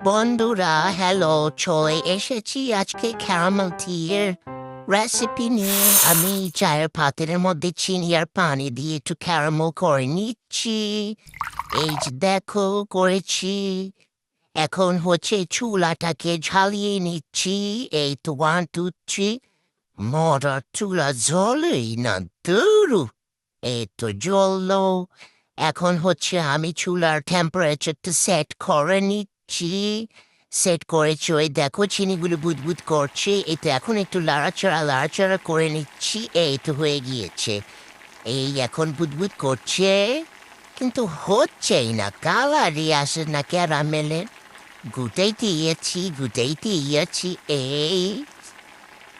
বন্ধুরা হ্যালো, চলে এসেছি আজকে ক্যারামেল টিয়ের রেসিপি নিয়ে। আমি চায়ের পাত্রের মধ্যে চিনি আর পানি দিয়ে একটু ক্যারামেল করে নিচ্ছি। এই যে দেখো করেছি। এখন হচ্ছে চুলাটাকে ঝালিয়ে নিচ্ছি। এই তো 1 2 3। মরার চুলা জ্বলেই না, ধুরু। এই তো জ্বললো। এখন হচ্ছে আমি চুলার টেম্পারেচারটা সেট করে নিচ্ছি। সেট করেছি, ওই দেখো চিনিগুলো বুদবুদ করছে। এই তো এখন একটু লাড়াচাড়া করে নিচ্ছি। এই তো হয়ে গিয়েছে। এই এখন বুদবুদ করছে, কিন্তু হচ্ছেই না, কালারই আসে না ক্যারামেলের। গুটাইতে গিয়েছি। এই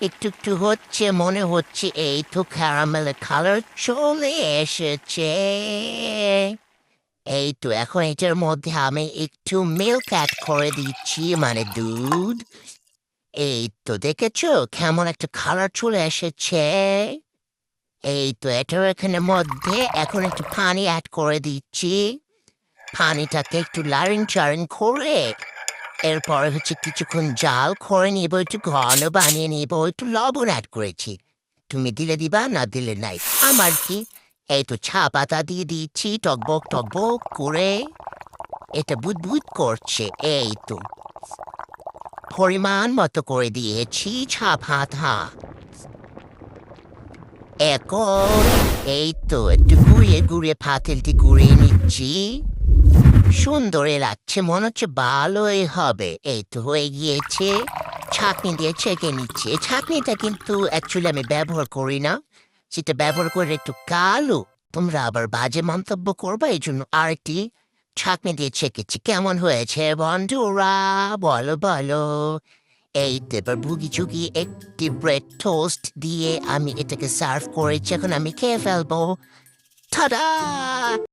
একটু একটু হচ্ছে, মনে হচ্ছে এই তো ক্যারামেলের কালার চলে এসেছে। এই তো এখন এটার মধ্যে আমি একটু মিল্ক অ্যাড করে দিচ্ছি, মানে দুধ। এই তো দেখেছো কেমন একটা কালার চলে এসেছে। এই তো এটার এখানে মধ্যে এখন একটু পানি অ্যাড করে দিচ্ছি। পানিটাকে একটু লারিং চারিং করে এরপরে হচ্ছে কিছুক্ষণ জাল করে নিব, একটু ঘন বানিয়ে নিব। একটু লবণ অ্যাড করেছি, তুমি দিলে দিবা, না দিলে নাই, আমার কি। এই তো চা পাতা দিয়ে দিচ্ছি, টকবক করে। এটা বুদবুদ করছে। এই তো পরিমাণ মতো করে দিয়েছি চা পাতা। এখন এই তো একটু ঘুরিয়ে পাতিলটি ঘুরিয়ে নিচ্ছি। সুন্দর লাগছে, মনে হচ্ছে ভালোই হবে। এই তো হয়ে গিয়েছে। ছাঁকনি দিয়ে ছেঁকে নিচ্ছে। ছাঁকনিটা কিন্তু অ্যাকচুয়ালি আমি ব্যবহার করি না, সেটা ব্যবহার করে একটু কালো। তোমরা আবার বাজে মন্তব্য করবে, এই জন্য আরেকটি ছাঁকনি দিয়ে ছেঁকেছি। কেমন হয়েছে বন্ধুরা, বলো বলো। এই তো এবার ভুগি চুগি একটি ব্রেড টোস্ট দিয়ে আমি এটাকে সার্ভ করেছি। এখন আমি খেয়ে ফেলবো। টাটা।